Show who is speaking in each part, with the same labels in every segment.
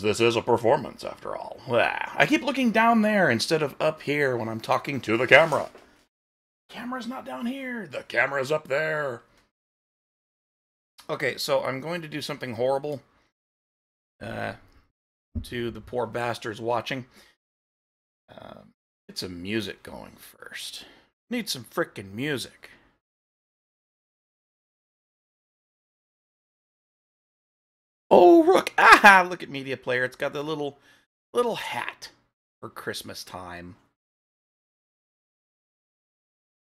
Speaker 1: because this is a performance after all. I keep looking down there instead of up here when I'm talking to the camera. Camera's not down here. The camera's up there. Okay, so I'm going to do something horrible to the poor bastards watching. Get some music going first. Need some frickin' music. Oh, Rook! Ah, look at Media Player. It's got the little hat for Christmas time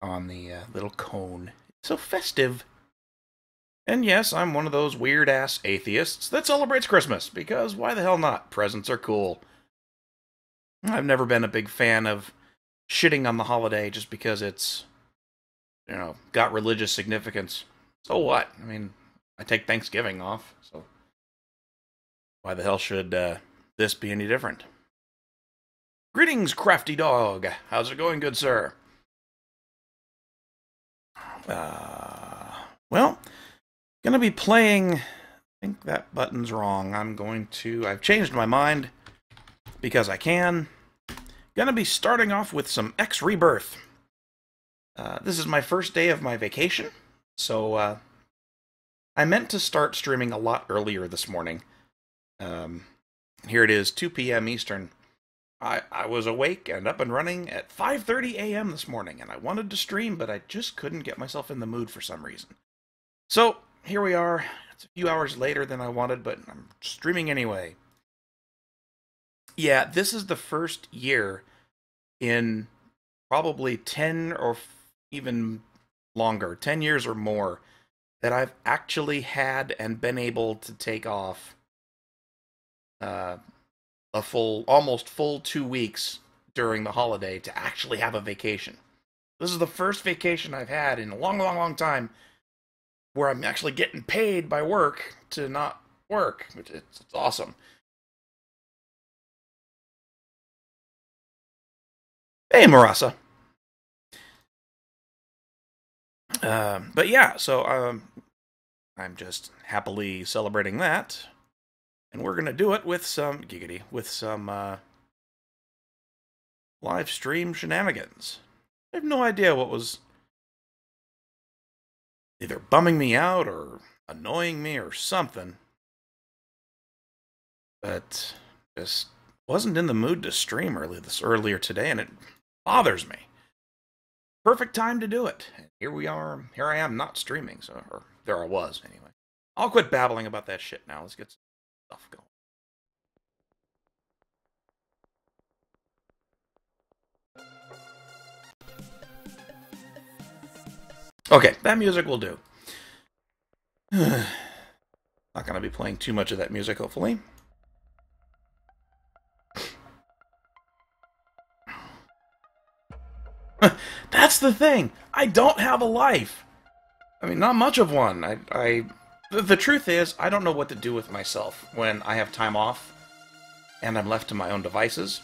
Speaker 1: on the little cone. It's so festive. And yes, I'm one of those weird-ass atheists that celebrates Christmas, because why the hell not? Presents are cool. I've never been a big fan of shitting on the holiday just because it's, got religious significance. So what? I mean, I take Thanksgiving off, so why the hell should this be any different? Greetings, crafty dog. How's it going, good sir? Well, gonna be playing. I think that button's wrong. I've changed my mind because I can. Gonna be starting off with some X Rebirth. This is my first day of my vacation, so I meant to start streaming a lot earlier this morning. Here it is, 2 p.m. Eastern. I was awake and up and running at 5:30 a.m. this morning, and I wanted to stream, but I just couldn't get myself in the mood for some reason. So, here we are. It's a few hours later than I wanted, but I'm streaming anyway. Yeah, this is the first year in probably 10 or even longer, 10 years or more, that I've actually had and been able to take off almost full 2 weeks during the holiday to actually have a vacation. This is the first vacation I've had in a long, long, long time where I'm actually getting paid by work to not work. It's awesome. Hey, Marasa. But yeah, so I'm just happily celebrating that. And we're going to do it with some live stream shenanigans. I have no idea what was either bumming me out or annoying me or something. But just wasn't in the mood to stream earlier today, and it bothers me. Perfect time to do it. And here I am not streaming, or there I was anyway. I'll quit babbling about that shit now. Let's get some stuff going. Okay, that music will do. Not gonna be playing too much of that music, hopefully. That's the thing. I don't have a life. I mean, not much of one. The truth is, I don't know what to do with myself when I have time off and I'm left to my own devices.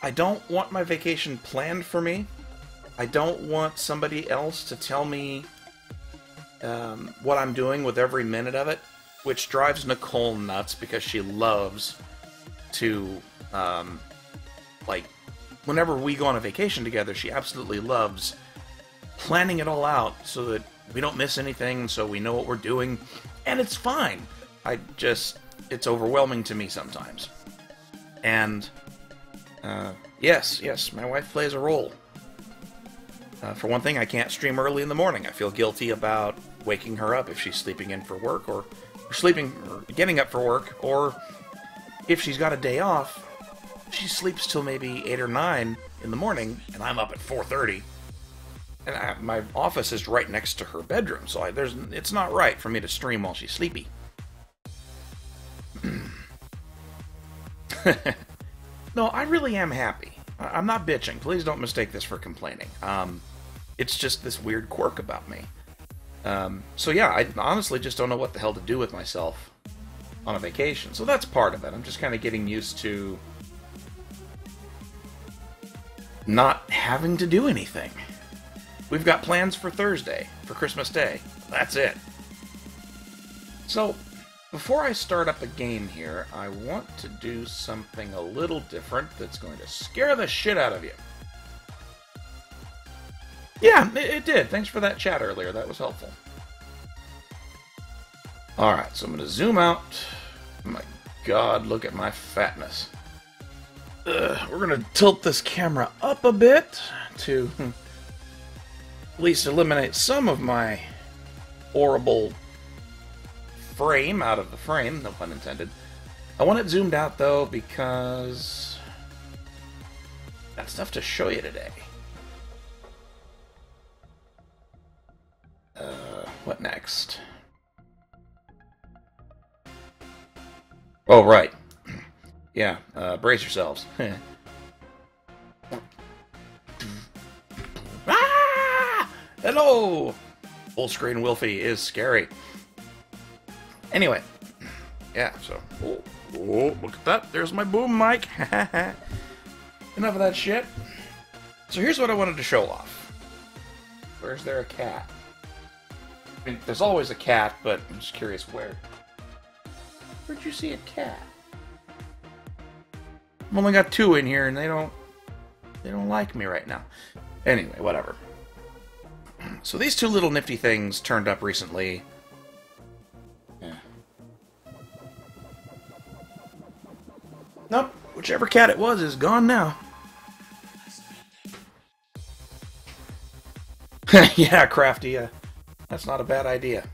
Speaker 1: I don't want my vacation planned for me. I don't want somebody else to tell me what I'm doing with every minute of it, which drives Nicole nuts because she loves to, whenever we go on a vacation together, she absolutely loves planning it all out so that we don't miss anything, so we know what we're doing, and it's fine. It's overwhelming to me sometimes. And, yes, my wife plays a role. For one thing, I can't stream early in the morning. I feel guilty about waking her up if she's sleeping in for work, or getting up for work, or if she's got a day off, she sleeps till maybe 8 or 9 in the morning, and I'm up at 4:30. And my office is right next to her bedroom, so it's not right for me to stream while she's sleepy. No, I really am happy. I'm not bitching. Please don't mistake this for complaining. It's just this weird quirk about me. So yeah, I honestly just don't know what the hell to do with myself on a vacation. So that's part of it. I'm just kind of getting used to not having to do anything. We've got plans for Thursday, for Christmas Day. That's it. So, Before I start up a game here, I want to do something a little different that's going to scare the shit out of you. Yeah, it did. Thanks for that chat earlier. That was helpful. Alright, so I'm going to zoom out. Oh my god, look at my fatness. We're going to tilt this camera up a bit to at least eliminate some of my horrible frame out of the frame, no pun intended. I want it zoomed out though because I've got stuff to show you today. What next? Oh, right. Yeah, brace yourselves. Ah! Hello! Full screen Wilfie is scary. Anyway, yeah, so... Oh, look at that. There's my boom mic. Enough of that shit. So here's what I wanted to show off. Where's there a cat? I mean, there's always a cat, but I'm just curious where. Where'd you see a cat? I've only got 2 in here, and they don't like me right now. Anyway, whatever. So these 2 little nifty things turned up recently. Yeah. Nope, whichever cat it was is gone now. Yeah, Crafty, that's not a bad idea.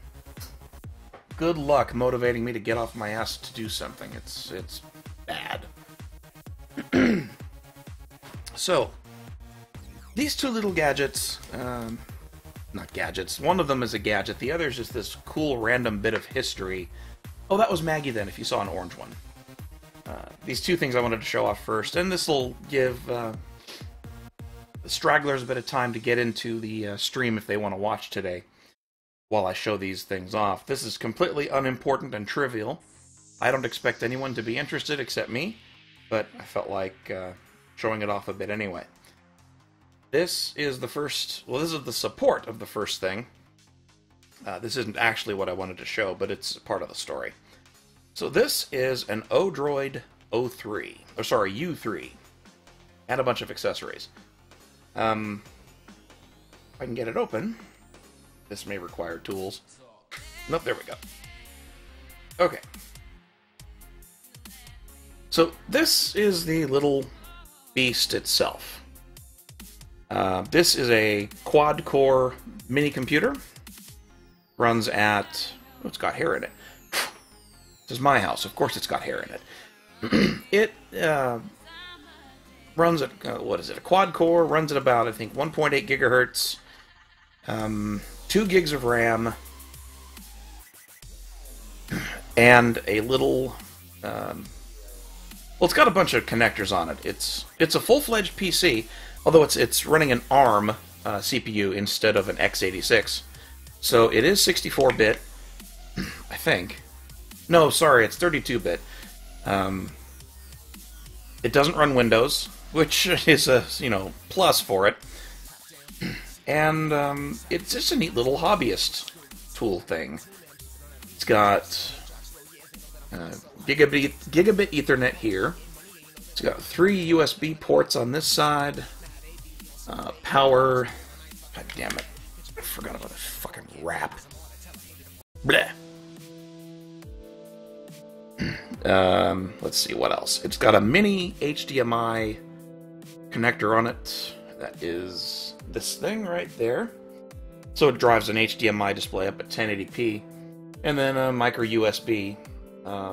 Speaker 1: Good luck motivating me to get off my ass to do something. It's bad. So, these 2 little gadgets, not gadgets, one of them is a gadget, the other is just this cool random bit of history. Oh, that was Maggie then, if you saw an orange one. These 2 things I wanted to show off first, and this will give the stragglers a bit of time to get into the stream if they want to watch today while I show these things off. This is completely unimportant and trivial. I don't expect anyone to be interested except me, but I felt like showing it off a bit anyway. This is the first, well, this is the support of the first thing. This isn't actually what I wanted to show, but it's part of the story. So this is an Odroid O3, or sorry, U3, and a bunch of accessories. If I can get it open, this may require tools. Nope, there we go. Okay. So this is the little beast itself. This is a quad-core mini-computer. Runs at... Oh, it's got hair in it. This is my house. Of course it's got hair in it. It runs at... what is it? A quad-core. Runs at about, I think, 1.8 gigahertz. 2 gigs of RAM. And a little... well, it's got a bunch of connectors on it. It's a full-fledged PC, although it's running an ARM CPU instead of an x86. So it is 64-bit, I think. No, sorry, it's 32-bit. It doesn't run Windows, which is a, plus for it. And it's just a neat little hobbyist tool thing. It's got gigabit Ethernet here. It's got 3 USB ports on this side. Power. God damn it. I forgot about this fucking wrap. Bleh. Let's see what else. It's got a mini HDMI connector on it. That is this thing right there. So it drives an HDMI display up at 1080p. And then a micro USB. I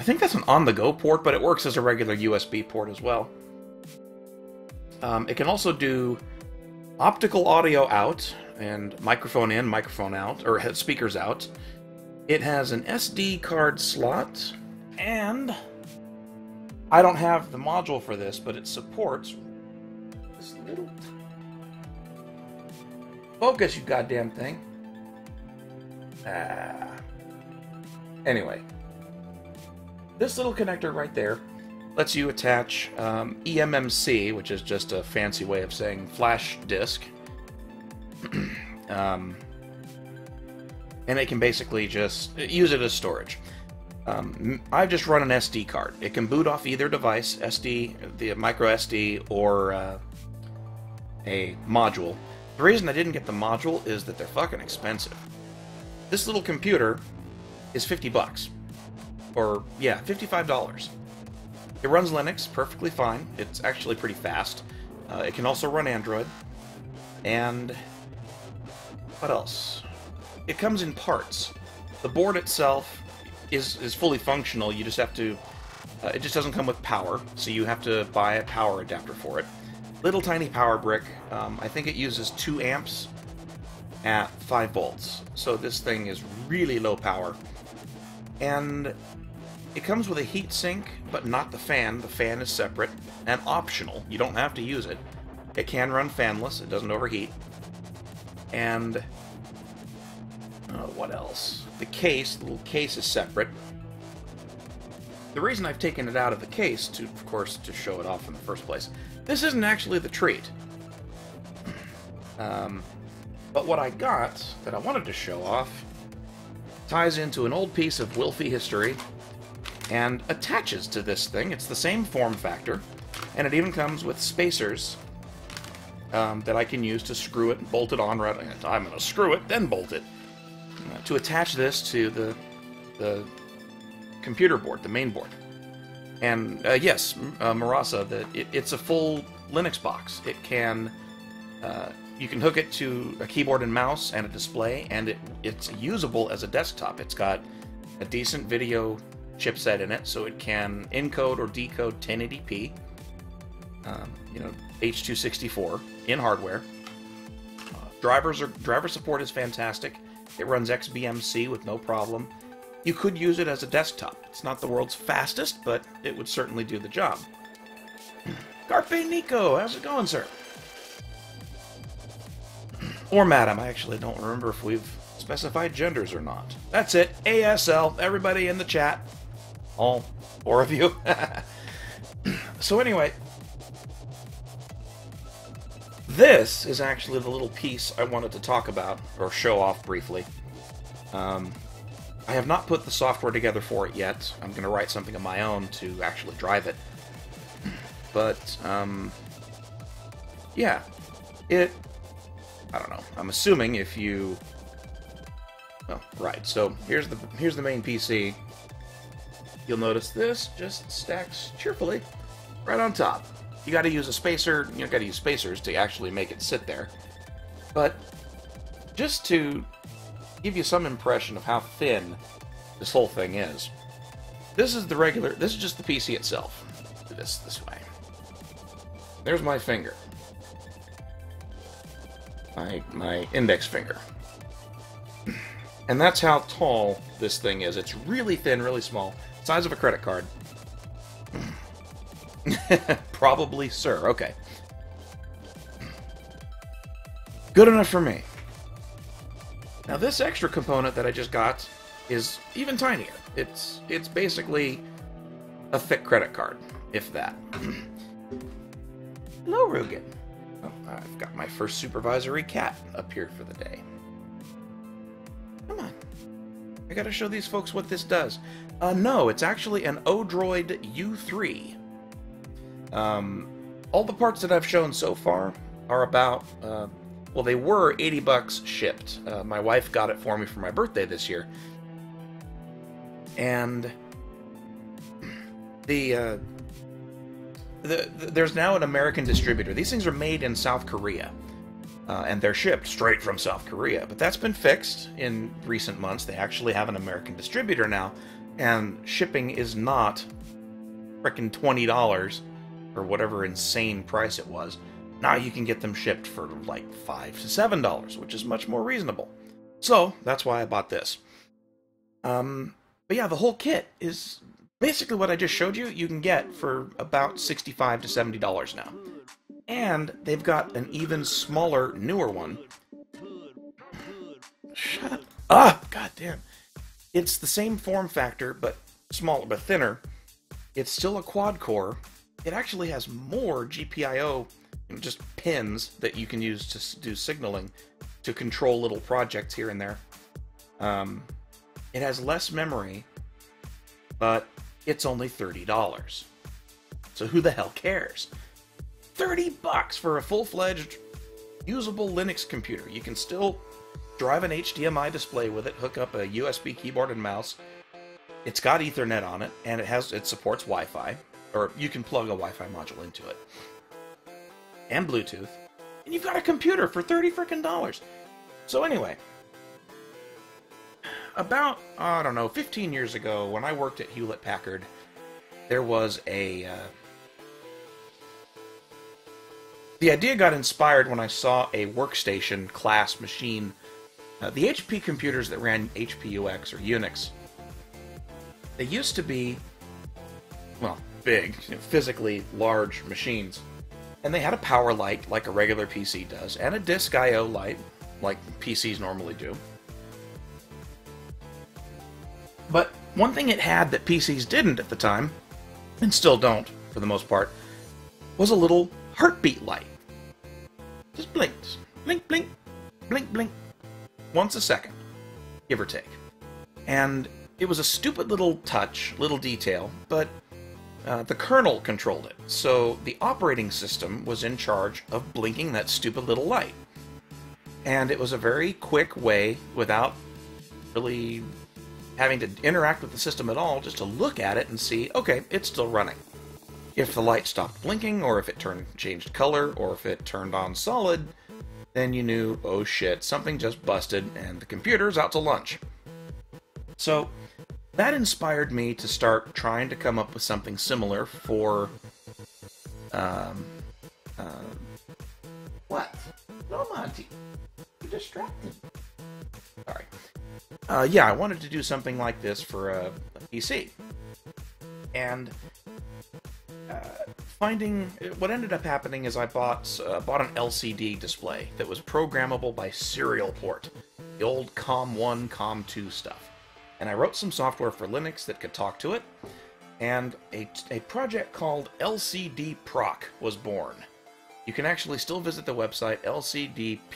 Speaker 1: think that's an on-the-go port, but it works as a regular USB port as well. It can also do optical audio out, and microphone in, microphone out, or speakers out. It has an SD card slot, and I don't have the module for this, but it supports this little... Focus, you goddamn thing. Anyway. This little connector right there lets you attach eMMC, which is just a fancy way of saying flash disk. and it can basically just use it as storage. I've just run an SD card. It can boot off either device, SD, the micro SD, or a module. The reason I didn't get the module is that they're fucking expensive. This little computer is 50 bucks. Or, yeah, $55. It runs Linux perfectly fine. It's actually pretty fast. It can also run Android. And what else? It comes in parts. The board itself is fully functional. You just have to... it just doesn't come with power, so you have to buy a power adapter for it. Little tiny power brick. I think it uses 2 amps at 5 volts. So this thing is really low power. And it comes with a heat sink, but not the fan. The fan is separate and optional. You don't have to use it. It can run fanless. It doesn't overheat. And what else? The case, the little case is separate. The reason I've taken it out of the case, of course, to show it off in the first place, this isn't actually the treat. But what I got that I wanted to show off ties into an old piece of Wilfy history and attaches to this thing. It's the same form factor, and it even comes with spacers that I can use to screw it and bolt it on. Right, I'm going to screw it, then bolt it. To attach this to the computer board, the main board. And yes, Marasa, it's a full Linux box. It can, you can hook it to a keyboard and mouse and a display, and it's usable as a desktop. It's got a decent video chipset in it, so it can encode or decode 1080p, you know, H.264 in hardware. Driver support is fantastic. It runs XBMC with no problem. You could use it as a desktop. It's not the world's fastest, but it would certainly do the job. Carpe Nico, how's it going, sir? Or madam, I actually don't remember if we've specified genders or not. That's it, ASL, everybody in the chat. All 4 of you. So anyway, this is actually the little piece I wanted to talk about, or show off briefly. I have not put the software together for it yet. I'm going to write something of my own to actually drive it. But, yeah, I don't know. I'm assuming if you... Oh, right, so here's the main PC. You'll notice this just stacks cheerfully right on top. You got to use a spacer. You got to use spacers to actually make it sit there. But just to give you some impression of how thin this whole thing is, this is just the PC itself. Do this way. There's my finger. My index finger. And that's how tall this thing is. It's really thin, really small. Size of a credit card. Probably, sir. Okay. Good enough for me. Now this extra component that I just got is even tinier. It's basically a thick credit card, if that. Hello, Rugen. Oh, I've got my first supervisory cat up here for the day. Come on. I gotta show these folks what this does. No, it's actually an Odroid U3. All the parts that I've shown so far are about, well, they were 80 bucks shipped. My wife got it for me for my birthday this year. And there's now an American distributor. These things are made in South Korea. And they're shipped straight from South Korea. But that's been fixed in recent months. They actually have an American distributor now. And shipping is not frickin' $20 or whatever insane price it was. Now you can get them shipped for like $5 to $7, which is much more reasonable. So that's why I bought this. But yeah, the whole kit is basically what I just showed you. You can get for about $65 to $70 now. And they've got an even smaller, newer one. Shut up. Ah, goddamn. It's the same form factor, but smaller, but thinner. It's still a quad-core. It actually has more GPIO, just pins that you can use to do signaling to control little projects here and there. It has less memory, but it's only $30. So who the hell cares? $30 for a full-fledged, usable Linux computer. You can still drive an HDMI display with it, hook up a USB keyboard and mouse. It's got Ethernet on it, and it supports Wi-Fi, or you can plug a Wi-Fi module into it, and Bluetooth, and you've got a computer for $30 frickin'. So anyway, about, I don't know, 15 years ago, when I worked at Hewlett-Packard, there was a... the idea got inspired when I saw a workstation class machine. The HP computers that ran HPUX or Unix, they used to be, well, big, physically large machines. And they had a power light like a regular PC does, and a disk I/O light like PCs normally do. But one thing it had that PCs didn't at the time, and still don't for the most part, was a little heartbeat light. Just blinked. Blink, blink, blink, blink. Once a second, give or take. And it was a stupid little touch, little detail, but the kernel controlled it. So the operating system was in charge of blinking that stupid little light. And it was a very quick way, without really having to interact with the system at all, just to look at it and see, okay, it's still running. If the light stopped blinking, or if it changed color, or if it turned on solid, then you knew, oh shit, something just busted and the computer's out to lunch. So that inspired me to start trying to come up with something similar for... what? No, Monty. You're distracted. Sorry. Yeah, I wanted to do something like this for a PC. And what ended up happening is I bought an LCD display that was programmable by serial port, the old COM1, COM2 stuff. And I wrote some software for Linux that could talk to it, and a project called LCD Proc was born. You can actually still visit the website lcdproc.org,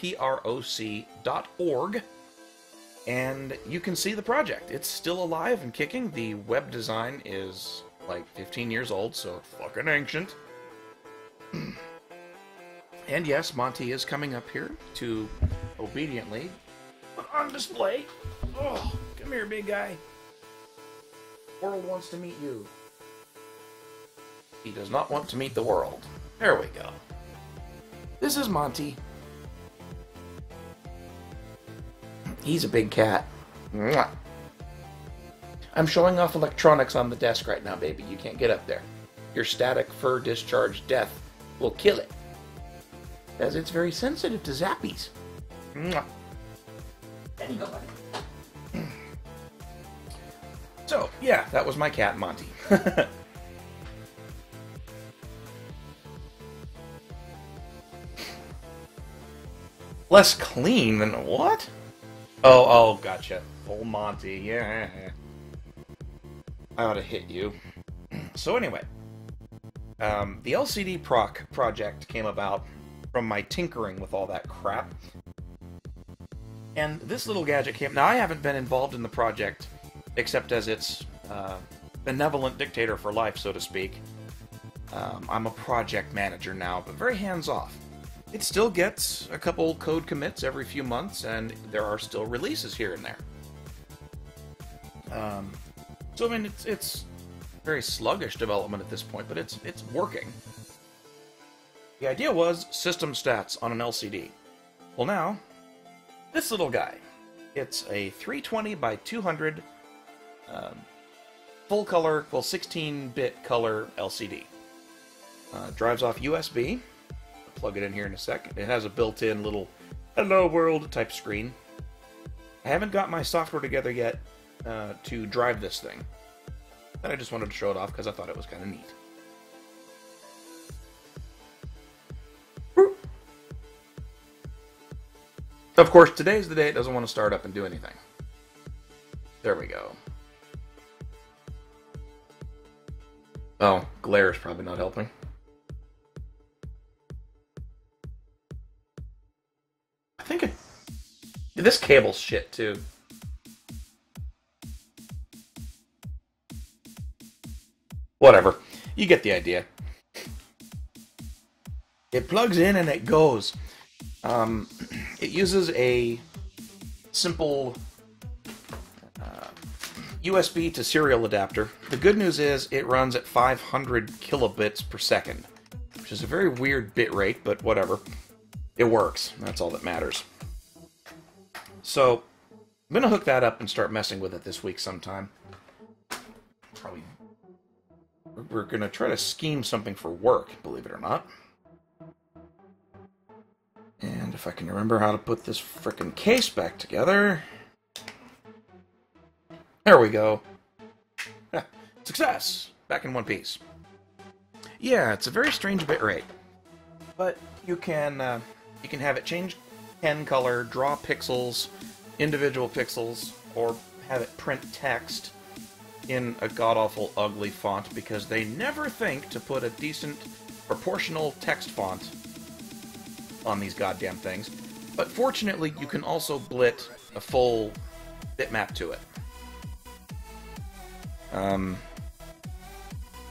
Speaker 1: and you can see the project. It's still alive and kicking. The web design is like 15 years old, so fucking ancient. And yes, Monty is coming up here to obediently put on display. Oh, come here, big guy. World wants to meet you. He does not want to meet the world. There we go. This is Monty. He's a big cat. Mwah. I'm showing off electronics on the desk right now, baby. You can't get up there. Your static fur discharge death will kill it, as it's very sensitive to zappies. Mwah. There you go, buddy. So, yeah, that was my cat, Monty. Less clean than what? Oh, gotcha. Old Monty, yeah. I ought to hit you. So anyway, the LCD Proc project came about from my tinkering with all that crap. And this little gadget came... Now, I haven't been involved in the project, except as its benevolent dictator for life, so to speak. I'm a project manager now, but very hands-off. It still gets a couple code commits every few months, and there are still releases here and there. So, I mean, it's very sluggish development at this point, but it's working. The idea was system stats on an LCD. Well, now, this little guy. It's a 320 by 200 full color, well, 16-bit color LCD. Drives off USB. I'll plug it in here in a second. It has a built-in little hello world type screen. I haven't got my software together yet to drive this thing. And I just wanted to show it off because I thought it was kind of neat. Of course, today's the day it doesn't want to start up and do anything. There we go. Oh, glare is probably not helping. I think this cable's shit, too. Whatever. You get the idea. It plugs in and it goes. It uses a simple USB to serial adapter. The good news is it runs at 500 kilobits per second, which is a very weird bit rate, but whatever. It works. That's all that matters. So, I'm going to hook that up and start messing with it this week sometime. Probably. We're going to try to scheme something for work, believe it or not. And if I can remember how to put this frickin' case back together... There we go. Success! Back in one piece. Yeah, it's a very strange bitrate. But you can have it change pen color, draw pixels, individual pixels, or have it print text in a god-awful ugly font because they never think to put a decent proportional text font on these goddamn things. But fortunately, you can also blit a full bitmap to it.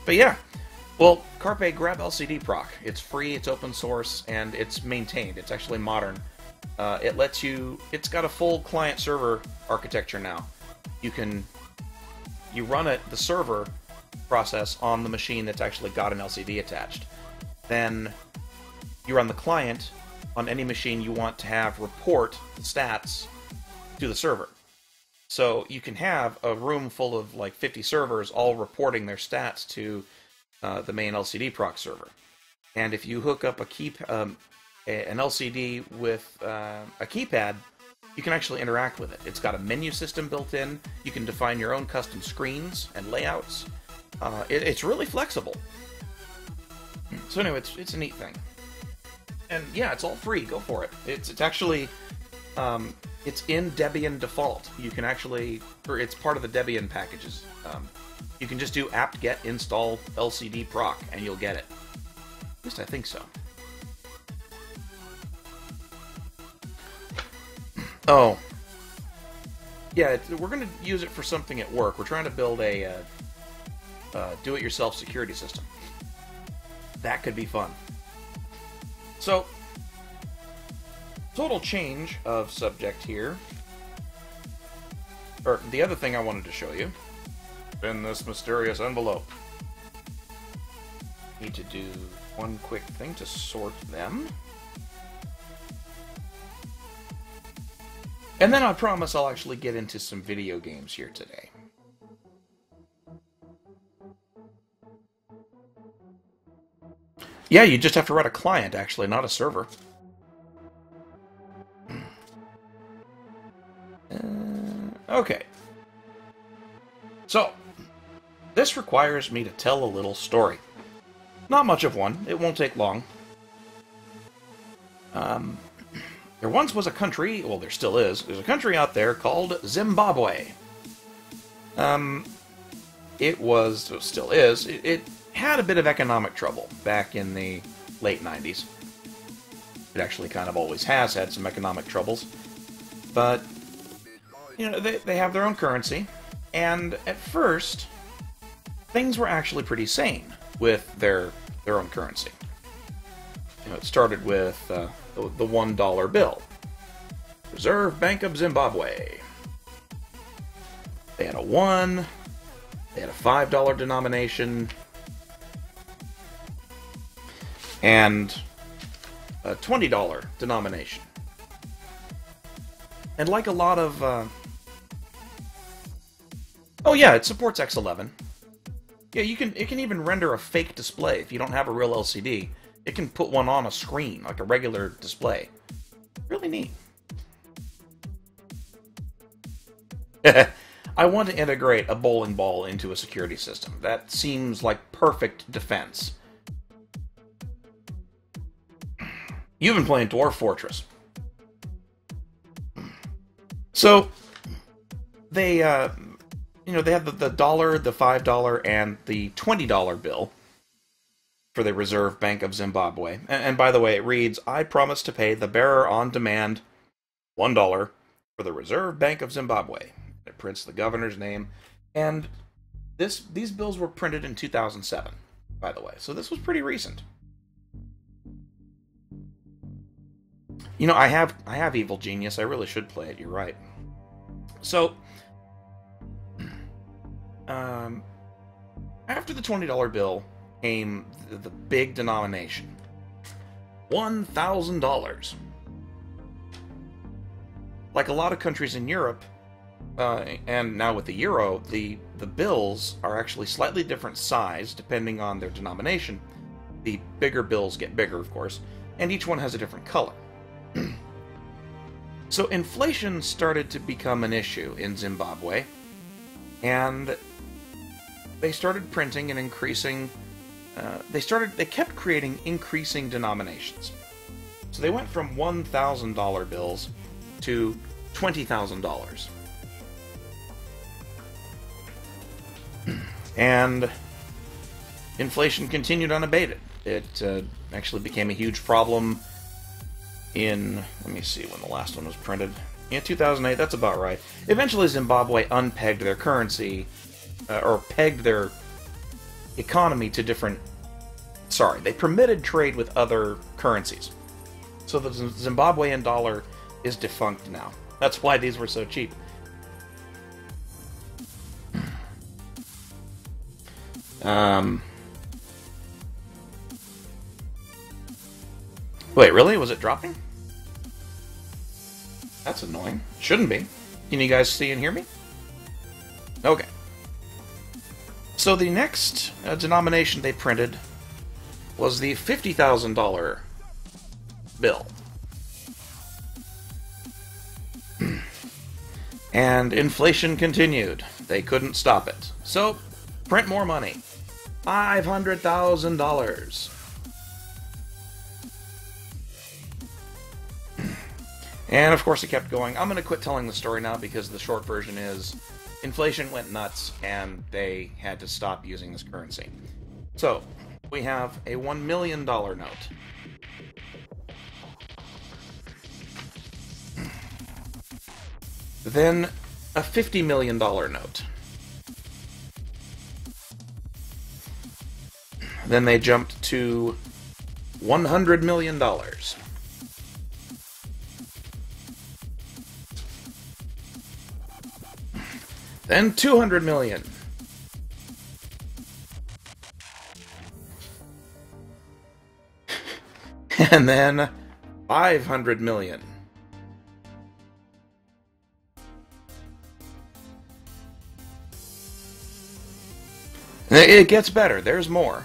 Speaker 1: But yeah. Well, Carpe, grab LCD Proc. It's free, it's open source, and it's maintained. It's actually modern. It lets you... It's got a full client-server architecture now. You run the server process on the machine that's actually got an LCD attached. Then you run the client on any machine you want to have report the stats to the server. So you can have a room full of like 50 servers all reporting their stats to the main LCD Proc server. And if you hook up an LCD with a keypad, you can actually interact with it. It's got a menu system built in. You can define your own custom screens and layouts. It's really flexible. So anyway, it's a neat thing. And yeah, it's all free. Go for it. It's actually... it's in Debian default. You can actually... Or it's part of the Debian packages. You can just do apt-get install LCD proc, and you'll get it. At least I think so. Oh. Yeah, we're going to use it for something at work. We're trying to build a do-it-yourself security system. That could be fun. So, total change of subject here. Or, the other thing I wanted to show you. In this mysterious envelope. Need to do one quick thing to sort them. And then I promise I'll actually get into some video games here today. Yeah, you just have to write a client, actually, not a server. Okay. So, this requires me to tell a little story. Not much of one. It won't take long. There once was a country, well, there still is. There's a country out there called Zimbabwe. Still is. It had a bit of economic trouble back in the late 90s. It actually kind of always has had some economic troubles. But, you know, they have their own currency. And at first, things were actually pretty sane with their own currency. You know, it started with the $1 bill. Reserve Bank of Zimbabwe. They had a 1. They had a $5 denomination. And a $20 denomination. And like a lot of... Oh yeah, it supports X11. Yeah, it can even render a fake display if you don't have a real LCD. It can put one on a screen, like a regular display. Really neat. I want to integrate a bowling ball into a security system. That seems like perfect defense. You've been playing Dwarf Fortress. So, they have the dollar, the $5, and the $20 bill for the Reserve Bank of Zimbabwe. And by the way, it reads, I promise to pay the bearer on demand $1 for the Reserve Bank of Zimbabwe. It prints the governor's name. And These bills were printed in 2007, by the way, so this was pretty recent. You know, I have Evil Genius. I really should play it. You're right. So, after the $20 bill came the big denomination, $1,000. Like a lot of countries in Europe, and now with the euro, the bills are actually slightly different size depending on their denomination. The bigger bills get bigger, of course, and each one has a different color. So inflation started to become an issue in Zimbabwe, and they started printing and increasing. They kept creating increasing denominations. So they went from $1,000 bills to $20,000. And inflation continued unabated. It actually became a huge problem in, let me see when the last one was printed. Yeah, 2008, that's about right. Eventually Zimbabwe unpegged their currency, or pegged their economy to different... Sorry, they permitted trade with other currencies. So the Zimbabwean dollar is defunct now. That's why these were so cheap. Wait, really? Was it dropping? That's annoying. Shouldn't be. Can you guys see and hear me? Okay. So the next denomination they printed was the $50,000 bill. And inflation continued. They couldn't stop it. So, print more money. $500,000. And of course it kept going. I'm going to quit telling the story now because the short version is inflation went nuts and they had to stop using this currency. So, we have a $1 million note. Then a $50 million note. Then they jumped to $100 million. Then $200 million. And then $500 million. It gets better. There's more.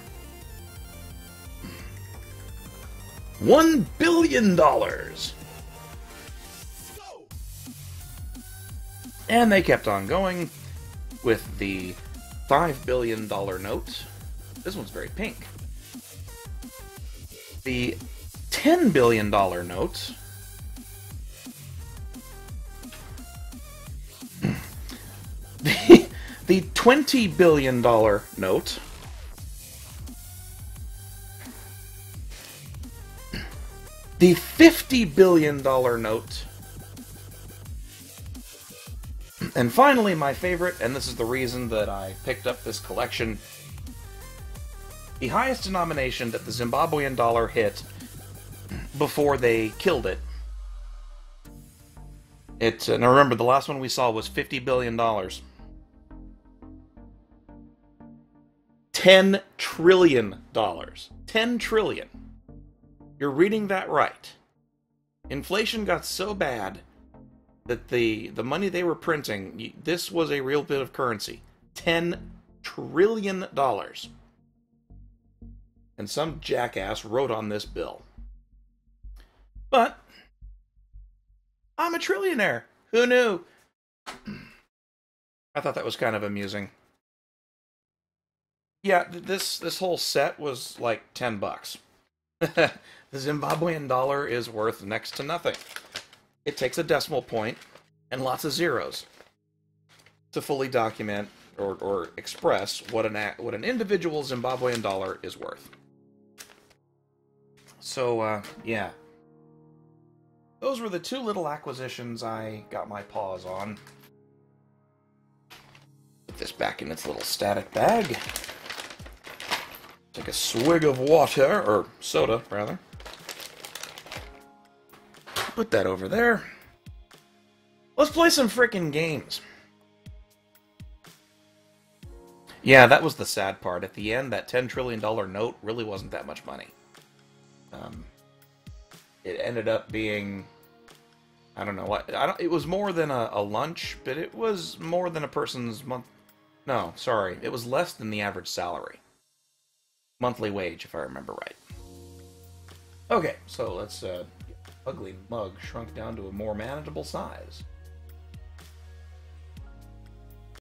Speaker 1: $1 billion. And they kept on going with the $5 billion note. This one's very pink. The $10 billion note. The $20 billion note. The $50 billion note. And finally, my favorite, and this is the reason that I picked up this collection, the highest denomination that the Zimbabwean dollar hit before they killed it. Now remember, the last one we saw was $50 billion. $10 trillion. $10 trillion. You're reading that right. Inflation got so bad that the money they were printing, this was a real bit of currency. $10 trillion. And some jackass wrote on this bill. But I'm a trillionaire. Who knew? I thought that was kind of amusing. Yeah, this whole set was like $10. The Zimbabwean dollar is worth next to nothing. It takes a decimal point and lots of zeros to fully document or express what an individual Zimbabwean dollar is worth. So, yeah. Those were the two little acquisitions I got my paws on. this back in its little static bag. Take a swig of water, or soda, rather. Put that over there. Let's play some frickin' games. Yeah, that was the sad part. At the end, that $10 trillion note really wasn't that much money. It ended up being... I don't know what... it was more than a lunch, but it was more than a person's month... No, sorry. It was less than the average salary. Monthly wage, if I remember right. Okay, so let's... ugly mug shrunk down to a more manageable size.